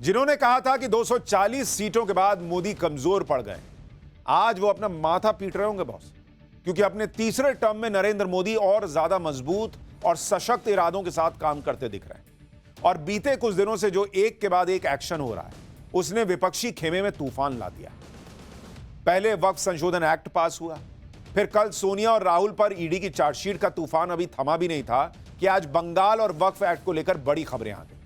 जिन्होंने कहा था कि 240 सीटों के बाद मोदी कमजोर पड़ गए, आज वो अपना माथा पीट रहे होंगे बॉस, क्योंकि अपने तीसरे टर्म में नरेंद्र मोदी और ज्यादा मजबूत और सशक्त इरादों के साथ काम करते दिख रहे हैं। और बीते कुछ दिनों से जो एक के बाद एक एक्शन हो रहा है, उसने विपक्षी खेमे में तूफान ला दिया। पहले वक्फ संशोधन एक्ट पास हुआ, फिर कल सोनिया और राहुल पर ईडी की चार्जशीट का तूफान अभी थमा भी नहीं था कि आज बंगाल और वक्फ एक्ट को लेकर बड़ी खबरें आ गई।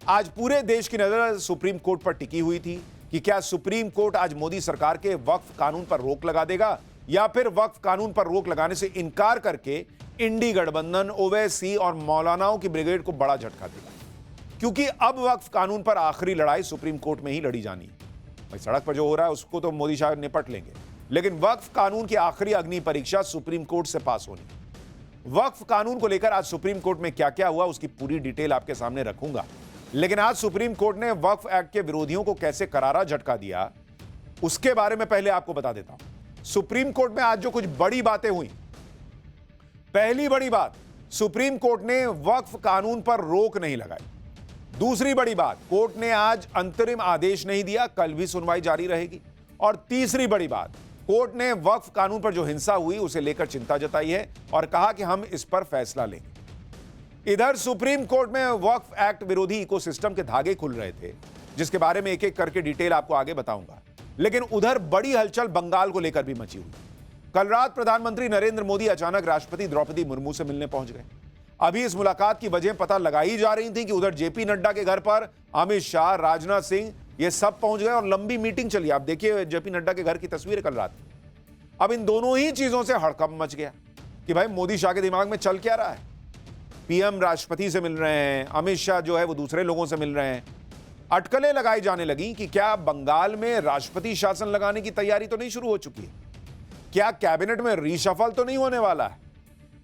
आज पूरे देश की नजर सुप्रीम कोर्ट पर टिकी हुई थी कि क्या सुप्रीम कोर्ट आज मोदी सरकार के वक्फ कानून पर रोक लगा देगा या फिर वक्फ कानून पर रोक लगाने से इनकार करके इंडी गठबंधन, ओवैसी और मौलानाओं की ब्रिगेड को बड़ा झटका देगा। क्योंकि अब वक्फ कानून पर आखिरी लड़ाई सुप्रीम कोर्ट में ही लड़ी जानी है। भाई सड़क पर जो हो रहा है उसको तो मोदी शाह निपट लेंगे, लेकिन वक्फ कानून की आखिरी अग्नि परीक्षा सुप्रीम कोर्ट से पास होनी। वक्फ कानून को लेकर आज सुप्रीम कोर्ट में क्या क्या हुआ उसकी पूरी डिटेल आपके सामने रखूंगा। लेकिन आज सुप्रीम कोर्ट ने वक्फ एक्ट के विरोधियों को कैसे करारा झटका दिया, उसके बारे में पहले आपको बता देता हूं। सुप्रीम कोर्ट में आज जो कुछ बड़ी बातें हुई, पहली बड़ी बात, सुप्रीम कोर्ट ने वक्फ कानून पर रोक नहीं लगाई। दूसरी बड़ी बात, कोर्ट ने आज अंतरिम आदेश नहीं दिया, कल भी सुनवाई जारी रहेगी। और तीसरी बड़ी बात, कोर्ट ने वक्फ कानून पर जो हिंसा हुई उसे लेकर चिंता जताई है और कहा कि हम इस पर फैसला लेंगे। इधर सुप्रीम कोर्ट में वक्फ एक्ट विरोधी इकोसिस्टम के धागे खुल रहे थे, जिसके बारे में एक एक करके डिटेल आपको आगे बताऊंगा। लेकिन उधर बड़ी हलचल बंगाल को लेकर भी मची हुई। कल रात प्रधानमंत्री नरेंद्र मोदी अचानक राष्ट्रपति द्रौपदी मुर्मू से मिलने पहुंच गए। अभी इस मुलाकात की वजह पता लगाई जा रही थी कि उधर जेपी नड्डा के घर पर अमित शाह, राजनाथ सिंह, ये सब पहुंच गए और लंबी मीटिंग चली। आप देखिए जेपी नड्डा के घर की तस्वीर कल रात। अब इन दोनों ही चीजों से हड़कंप मच गया कि भाई मोदी शाह के दिमाग में चल क्या रहा है। पीएम राष्ट्रपति से मिल रहे हैं, अमित शाह जो है वो दूसरे लोगों से मिल रहे हैं। अटकलें लगाई जाने लगी कि क्या बंगाल में राष्ट्रपति शासन लगाने की तैयारी तो नहीं शुरू हो चुकी है, क्या कैबिनेट में रीशफल तो नहीं होने वाला है,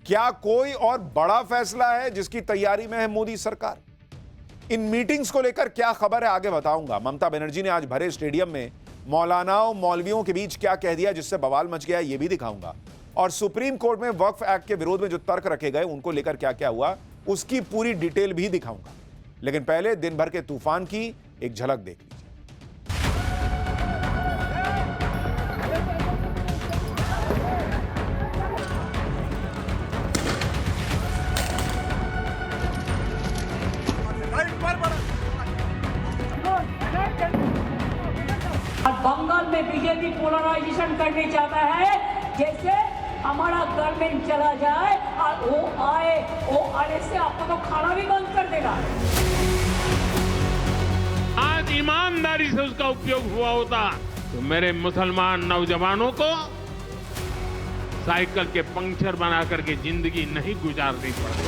क्या कोई और बड़ा फैसला है जिसकी तैयारी में है मोदी सरकार। इन मीटिंग्स को लेकर क्या खबर है आगे बताऊंगा। ममता बनर्जी ने आज भरे स्टेडियम में मौलानाओं, मौलवियों के बीच क्या कह दिया जिससे बवाल मच गया, यह भी दिखाऊंगा। और सुप्रीम कोर्ट में वक्फ एक्ट के विरोध में जो तर्क रखे गए उनको लेकर क्या क्या हुआ उसकी पूरी डिटेल भी दिखाऊंगा। लेकिन पहले दिन भर के तूफान की एक झलक देख लीजिए। बंगाल में बीजेपी पोलराइजेशन करने चाहता है, जैसे हमारा गवर्नमेंट चला जाए और वो आने से आपको तो खाना भी बंद कर देगा। आज ईमानदारी से उसका उपयोग हुआ होता तो मेरे मुसलमान नौजवानों को साइकिल के पंक्चर बना करके जिंदगी नहीं गुजारनी पड़ती।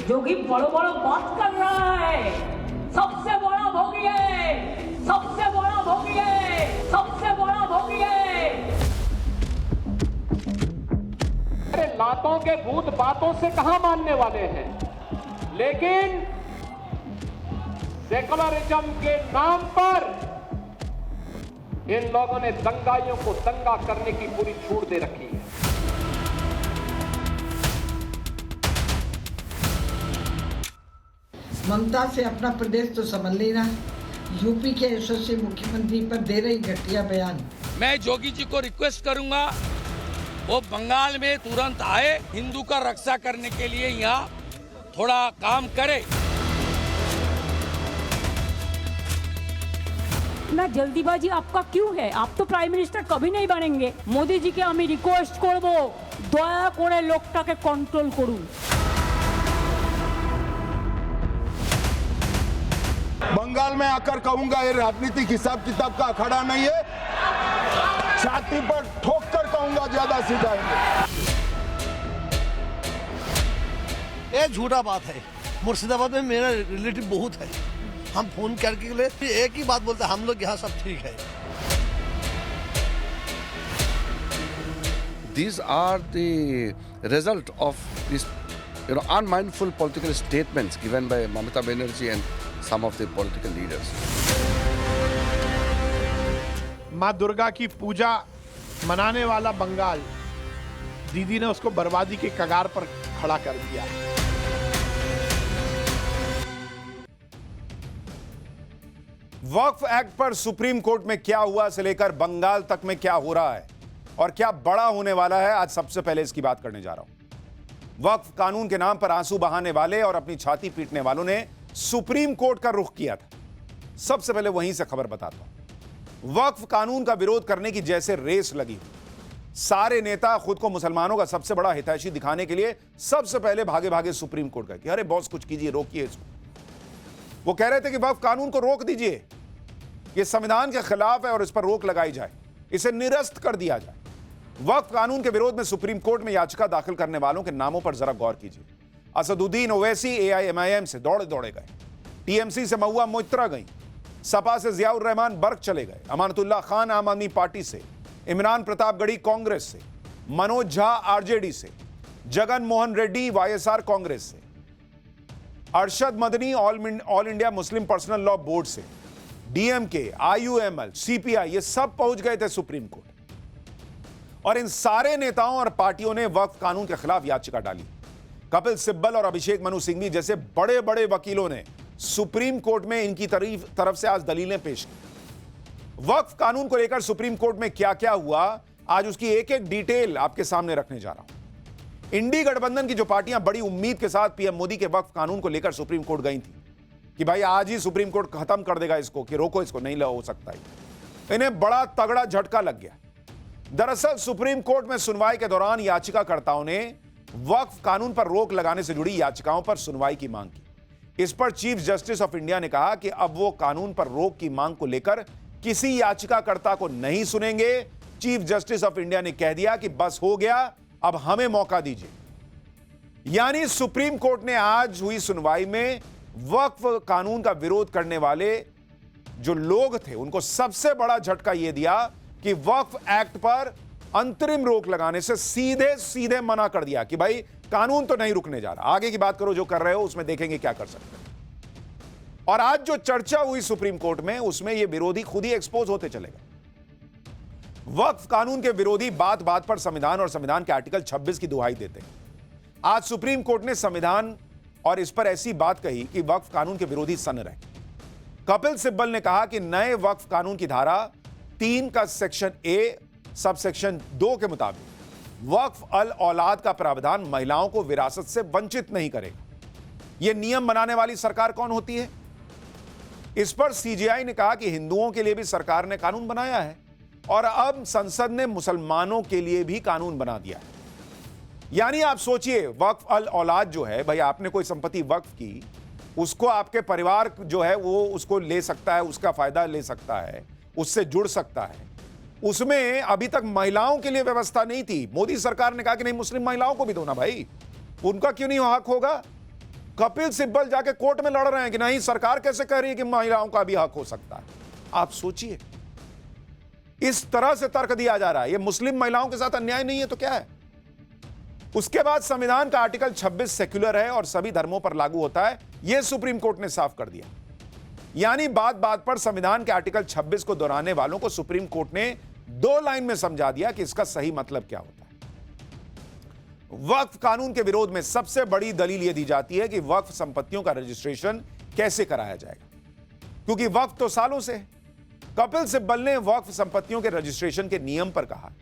जो कि बड़ो बड़ो बात कर रहा है, सबसे बड़ा भोगी है, सबसे बड़ा भोगी है, सबसे बड़ा भोगी है। अरे लातों के भूत बातों से कहां मानने वाले हैं, लेकिन सेकुलरिज्म के नाम पर इन लोगों ने दंगाइयों को दंगा करने की पूरी छूट दे रखी है। ममता से अपना प्रदेश तो संभाल लेना, यूपी के यशस्वी मुख्यमंत्री पर दे रही घटिया बयान। मैं जोगी जी को रिक्वेस्ट करूंगा वो बंगाल में तुरंत आए, हिंदू का रक्षा करने के लिए यहाँ थोड़ा काम करे। इतना जल्दीबाजी आपका क्यों है? आप तो प्राइम मिनिस्टर कभी नहीं बनेंगे। मोदी जी के আমি রিকোয়েস্ট করব দয়া করে লোকটাকে কন্ট্রোল করুন। बंगाल में आकर कहूंगा ये राजनीतिक हिसाब किताब का अखाड़ा नहीं है, छाती पर ठोक कर कहूंगा ज्यादा सीट आएंगे। ये झूठा बात है। मुर्शिदाबाद में मेरा रिलेटिव बहुत है, हम फोन करके लिए एक ही बात बोलते हैं, हम लोग यहाँ सब ठीक है। These are the result of this, unmindful political statements given by Mamata Banerjee and some of the political leaders. माँ दुर्गा की पूजा मनाने वाला बंगाल, दीदी ने उसको बर्बादी के कगार पर खड़ा कर दिया। वक्फ एक्ट पर सुप्रीम कोर्ट में क्या हुआ से लेकर बंगाल तक में क्या हो रहा है और क्या बड़ा होने वाला है, आज सबसे पहले इसकी बात करने जा रहा हूं। वक्फ कानून के नाम पर आंसू बहाने वाले और अपनी छाती पीटने वालों ने सुप्रीम कोर्ट का रुख किया था। सबसे पहले वहीं से खबर बताता हूं। वक्फ कानून का विरोध करने की जैसे रेस लगी, सारे नेता खुद को मुसलमानों का सबसे बड़ा हितैषी दिखाने के लिए सबसे पहले भागे भागे सुप्रीम कोर्ट गए कि अरे बॉस कुछ कीजिए, रोकिए इसको। वो कह रहे थे कि वक्फ कानून को रोक दीजिए, ये संविधान के खिलाफ है और इस पर रोक लगाई जाए, इसे निरस्त कर दिया जाए। वक्फ कानून के विरोध में सुप्रीम कोर्ट में याचिका दाखिल करने वालों के नामों पर जरा गौर कीजिए। असदुद्दीन ओवैसी AIMIM से दौड़े गए, TMC से महुआ मोइत्रा गई, सपा से जियाउर रहमान बर्क चले गए, अमानतुल्लाह खान आम आदमी पार्टी से, इमरान प्रतापगढ़ी कांग्रेस से, मनोज झा RJD से, जगन मोहन रेड्डी YSR कांग्रेस से, Arshad Madani All India Muslim Personal Law Board से, DMK, IUML, CPI, ये सब पहुंच गए थे सुप्रीम कोर्ट। और इन सारे नेताओं और पार्टियों ने वक्फ कानून के खिलाफ याचिका डाली। कपिल सिब्बल और अभिषेक मनु सिंघवी जैसे बड़े बड़े वकीलों ने सुप्रीम कोर्ट में इनकी तरफ से आज दलीलें पेश की। वक्फ कानून को लेकर सुप्रीम कोर्ट में क्या क्या हुआ, आज उसकी एक एक डिटेल आपके सामने रखने जा रहा हूं। इंडी गठबंधन की जो पार्टियां बड़ी उम्मीद के साथ पीएम मोदी के वक्फ कानून को लेकर सुप्रीम कोर्ट गई थी कि भाई आज ही सुप्रीम कोर्ट खत्म कर देगा इसको, कि रोको इसको, नहीं हो सकता है, इन्हें बड़ा तगड़ा झटका लग गया। दरअसल सुप्रीम कोर्ट में सुनवाई के दौरान याचिकाकर्ताओं ने वक्फ कानून पर रोक लगाने से जुड़ी याचिकाओं पर सुनवाई की मांग की। इस पर चीफ जस्टिस ऑफ इंडिया ने कहा कि अब वो कानून पर रोक की मांग को लेकर किसी याचिकाकर्ता को नहीं सुनेंगे। चीफ जस्टिस ऑफ इंडिया ने कह दिया कि बस हो गया, अब हमें मौका दीजिए। यानी सुप्रीम कोर्ट ने आज हुई सुनवाई में वक्फ कानून का विरोध करने वाले जो लोग थे उनको सबसे बड़ा झटका यह दिया कि वक्फ एक्ट पर अंतरिम रोक लगाने से सीधे सीधे मना कर दिया कि भाई कानून तो नहीं रुकने जा रहा, आगे की बात करो, जो कर रहे हो उसमें देखेंगे क्या कर सकते हैं। और आज जो चर्चा हुई सुप्रीम कोर्ट में उसमें ये विरोधी खुद ही एक्सपोज होते चले गए। वक्फ कानून के विरोधी बात बात पर संविधान और संविधान के आर्टिकल 26 की दुहाई देते हैं। आज सुप्रीम कोर्ट ने संविधान और इस पर ऐसी बात कही कि वक्फ कानून के विरोधी सन्न रहे। कपिल सिब्बल ने कहा कि नए वक्फ कानून की धारा 3 का सेक्शन A सब सेक्शन 2 के मुताबिक वक्फ अल औलाद का प्रावधान महिलाओं को विरासत से वंचित नहीं करेगा। यह नियम बनाने वाली सरकार कौन होती है? इस पर CJI ने कहा कि हिंदुओं के लिए भी सरकार ने कानून बनाया है और अब संसद ने मुसलमानों के लिए भी कानून बना दिया है। यानी आप सोचिए, वक्फ अल औलाद जो है, भाई आपने कोई संपत्ति वक्फ की, उसको आपके परिवार जो है वो उसको ले सकता है, उसका फायदा ले सकता है, उससे जुड़ सकता है। उसमें अभी तक महिलाओं के लिए व्यवस्था नहीं थी। मोदी सरकार ने कहा कि नहीं, मुस्लिम महिलाओं को भी दो ना भाई, उनका क्यों नहीं हक होगा? कपिल सिब्बल जाके कोर्ट में लड़ रहे हैं कि नहीं, सरकार कैसे कह रही है कि महिलाओं का भी हक हो सकता है। आप सोचिए, इस तरह से तर्क दिया जा रहा है। ये मुस्लिम महिलाओं के साथ अन्याय नहीं है तो क्या है? उसके बाद संविधान का आर्टिकल 26 सेक्युलर है और सभी धर्मों पर लागू होता है, यह सुप्रीम कोर्ट ने साफ कर दिया। यानी बात बात पर संविधान के आर्टिकल 26 को दोहराने वालों को सुप्रीम कोर्ट ने 2 लाइन में समझा दिया कि इसका सही मतलब क्या होता है। वक्फ कानून के विरोध में सबसे बड़ी दलील यह दी जाती है कि वक्फ संपत्तियों का रजिस्ट्रेशन कैसे कराया जाएगा, क्योंकि वक्फ तो सालों से है। कपिल सिब्बल ने वक्फ संपत्तियों के रजिस्ट्रेशन के नियम पर कहा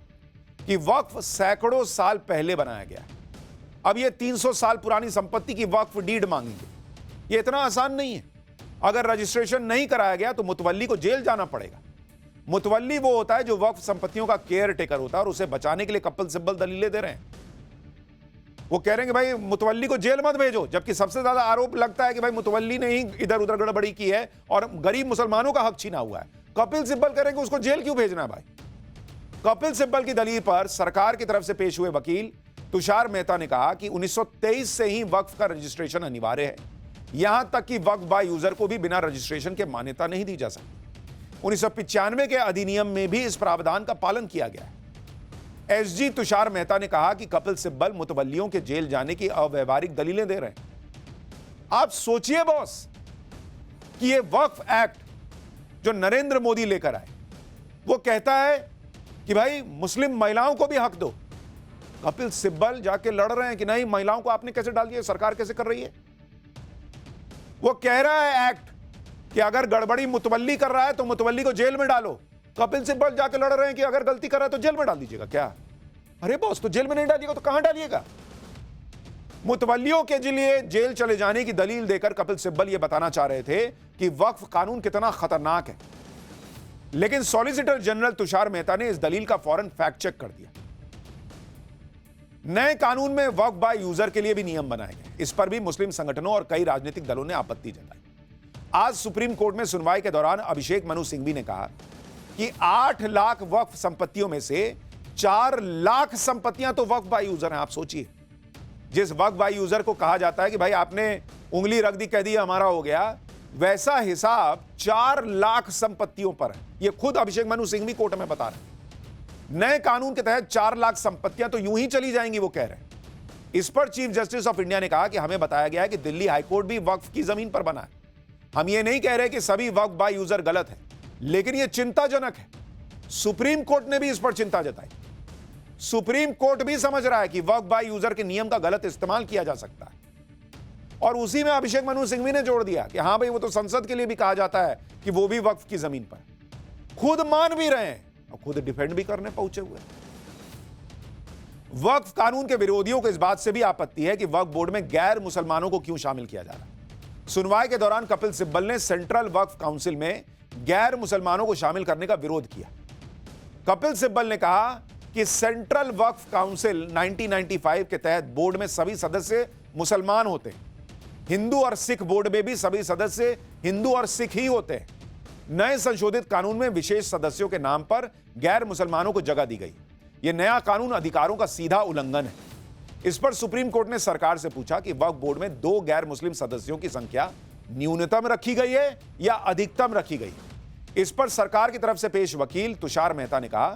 कि वक्फ सैकड़ों साल पहले बनाया गया है, अब यह 300 साल पुरानी संपत्ति की वक्फ डीड मांगेंगे। यह इतना आसान नहीं है। अगर रजिस्ट्रेशन नहीं कराया गया तो मुतवल्ली को जेल जाना पड़ेगा। मुतवल्ली वो होता है जो वक्फ संपत्तियों का केयर टेकर होता है, और उसे बचाने के लिए कपिल सिब्बल दलीलें दे रहे हैं। वो कह रहे हैं कि भाई मुतवल्ली को जेल मत भेजो, जबकि सबसे ज्यादा आरोप लगता है कि भाई मुतवल्ली ने ही इधर उधर गड़बड़ी की है और गरीब मुसलमानों का हक छीना हुआ है। कपिल सिब्बल कह रहे हैं कि उसको जेल क्यों भेजना है भाई? कपिल सिब्बल की दलील पर सरकार की तरफ से पेश हुए वकील तुषार मेहता ने कहा कि 1923 से ही वक्फ का रजिस्ट्रेशन अनिवार्य है, यहां तक कि वक्फ बाय यूजर को भी बिना रजिस्ट्रेशन के मान्यता नहीं दी जा सकती। 1995 के अधिनियम में भी इस प्रावधान का पालन किया गया है। एसजी तुषार मेहता ने कहा कि कपिल सिब्बल मुतवल्लियों के जेल जाने की अव्यवहारिक दलीलें दे रहे हैं। आप सोचिए बॉस कि यह वक्फ एक्ट जो नरेंद्र मोदी लेकर आए, वो कहता है कि भाई मुस्लिम महिलाओं को भी हक दो। कपिल सिब्बल जाके लड़ रहे हैं कि नहीं, महिलाओं को आपने कैसे डाल दिया, सरकार कैसे कर रही है। वो कह रहा है एक्ट कि अगर गड़बड़ी मुतवल्ली कर रहा है तो मुतवल्ली को जेल में डालो। कपिल सिब्बल जाके लड़ रहे हैं कि अगर गलती कर रहा है तो जेल में डाल दीजिएगा। क्या? अरे बॉस, तो जेल में नहीं डालिएगा तो कहां डालिएगा? मुतवल्लियों के लिए जेल चले जाने की दलील देकर कपिल सिब्बल यह बताना चाह रहे थे कि वक्फ कानून कितना खतरनाक है, लेकिन सॉलिसिटर जनरल तुषार मेहता ने इस दलील का फौरन फैक्ट चेक कर दिया। नए कानून में वक्फ बाय यूजर के लिए भी नियम बनाए गए। इस पर भी मुस्लिम संगठनों और कई राजनीतिक दलों ने आपत्ति जताई। आज सुप्रीम कोर्ट में सुनवाई के दौरान अभिषेक मनु सिंघवी ने कहा कि 8 लाख वक्फ संपत्तियों में से 4 लाख संपत्तियां तो वक्फ बाय यूजर हैं। आप सोचिए, जिस वक्फ बाय यूजर को कहा जाता है कि भाई आपने उंगली रख दी, कह दी हमारा हो गया, वैसा हिसाब 4 लाख संपत्तियों पर है। यह खुद अभिषेक मनु सिंघवी कोर्ट में बता रहे हैं। नए कानून के तहत 4 लाख संपत्तियां तो यूं ही चली जाएंगी, वो कह रहे हैं। इस पर चीफ जस्टिस ऑफ इंडिया ने कहा कि हमें बताया गया है कि दिल्ली हाईकोर्ट भी वक्फ की जमीन पर बना है। हम ये नहीं कह रहे कि सभी वक्फ बाय यूजर गलत है, लेकिन यह चिंताजनक है। सुप्रीम कोर्ट ने भी इस पर चिंता जताई। सुप्रीम कोर्ट भी समझ रहा है कि वक्फ बाय यूजर के नियम का गलत इस्तेमाल किया जा सकता है, और उसी में अभिषेक मनु सिंघवी ने जोड़ दिया कि हां भाई, वो तो संसद के लिए भी कहा जाता है कि वो भी वक्फ की जमीन पर। खुद मान भी रहे हैं और खुद डिफेंड भी करने पहुंचे हुए। वक्फ कानून के विरोधियों को इस बात से भी आपत्ति है कि वक्फ बोर्ड में गैर मुसलमानों को क्यों शामिल किया जा रहा है। सुनवाई के दौरान कपिल सिब्बल ने सेंट्रल वक्फ काउंसिल में गैर मुसलमानों को शामिल करने का विरोध किया। कपिल सिब्बल ने कहा कि सेंट्रल वक्फ काउंसिल 1995 के तहत बोर्ड में सभी सदस्य मुसलमान होते हैं। हिंदू और सिख बोर्ड में भी सभी सदस्य हिंदू और सिख ही होते हैं। नए संशोधित कानून में विशेष सदस्यों के नाम पर गैर मुसलमानों को जगह दी गई। यह नया कानून अधिकारों का सीधा उल्लंघन है। इस पर सुप्रीम कोर्ट ने सरकार से पूछा कि वक्फ बोर्ड में 2 गैर मुस्लिम सदस्यों की संख्या न्यूनतम रखी गई है या अधिकतम रखी गई। इस पर सरकार की तरफ से पेश वकील तुषार मेहता ने कहा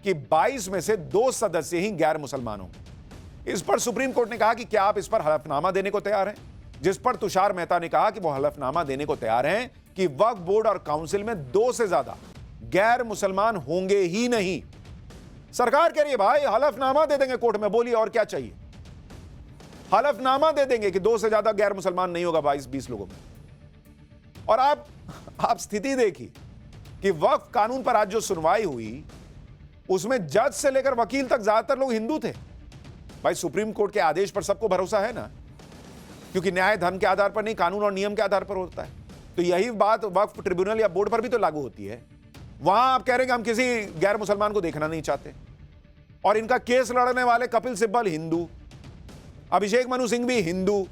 कि 22 में से 2 सदस्य ही गैर मुसलमान होंगे। इस पर सुप्रीम कोर्ट ने कहा कि क्या आप इस पर हलफनामा देने को तैयार हैं, जिस पर तुषार मेहता ने कहा कि वो हलफनामा देने को तैयार हैं कि वक्फ बोर्ड और काउंसिल में 2 से ज्यादा गैर मुसलमान होंगे ही नहीं। सरकार कह रही है भाई हलफनामा दे देंगे कोर्ट में, बोलिए और क्या चाहिए। हलफनामा दे देंगे कि 2 से ज्यादा गैर मुसलमान नहीं होगा 22-20 लोगों में। और आप स्थिति देखिए कि वक्फ कानून पर आज जो सुनवाई हुई उसमें जज से लेकर वकील तक ज्यादातर लोग हिंदू थे। भाई सुप्रीम कोर्ट के आदेश पर सबको भरोसा है ना, क्योंकि न्याय धर्म के आधार पर नहीं, कानून और नियम के आधार पर होता है। तो यही बात वक्फ ट्रिब्यूनल या बोर्ड पर भी तो लागू होती है। वहां आप कह रहे हैं कि हम किसी गैर मुसलमान को देखना नहीं चाहते, और इनका केस लड़ने वाले कपिल सिब्बल हिंदू, अभिषेक मनु सिंघवी हिंदू,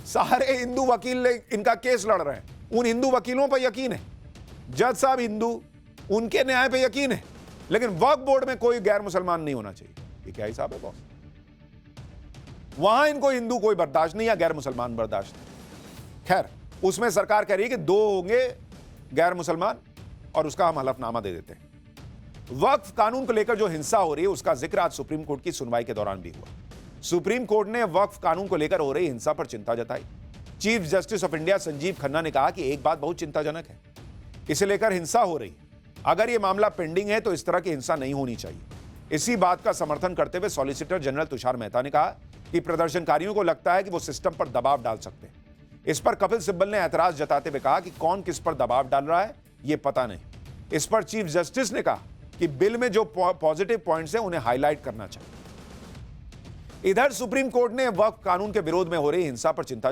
सारे हिंदू वकील इनका केस लड़ रहे हैं। उन हिंदू वकीलों पर यकीन है, जज साहब हिंदू, उनके न्याय पे यकीन है, लेकिन वक्फ बोर्ड में कोई गैर मुसलमान नहीं होना चाहिए। ये क्या हिसाब है बॉस? वहां इनको हिंदू कोई बर्दाश्त नहीं या गैर मुसलमान बर्दाश्त नहीं। खैर, उसमें सरकार कह रही है कि 2 होंगे गैर मुसलमान और उसका हम हलफनामा दे देते हैं। वक्फ कानून को लेकर जो हिंसा हो रही है उसका जिक्र आज सुप्रीम कोर्ट की सुनवाई के दौरान भी हुआ। सुप्रीम कोर्ट ने वक्फ कानून को लेकर हो रही हिंसा पर चिंता जताई। Chief justice of India Sanjeev Khanna ने कहा कि एक बात बहुत चिंताजनक है, इसे लेकर हिंसा हो रही। अगर यह मामला पेंडिंग है तो इस तरह की हिंसा नहीं होनी चाहिए। इसी बात का समर्थन करते हुए सॉलिसिटर जनरल तुषार मेहता ने कहा कि प्रदर्शनकारियों को लगता है कि वो सिस्टम पर दबाव डाल सकते हैं। इस पर कपिल सिब्बल ने ऐतराज जताते हुए कहा कि कौन किस पर दबाव डाल रहा है यह पता नहीं। इस पर चीफ जस्टिस ने कहा कि बिल में जो पॉजिटिव पॉइंट्स हैं उन्हें हाईलाइट करना चाहिए। इधर सुप्रीम कोर्ट ने वक्फ कानून के विरोध में हो रही हिंसा पर चिंता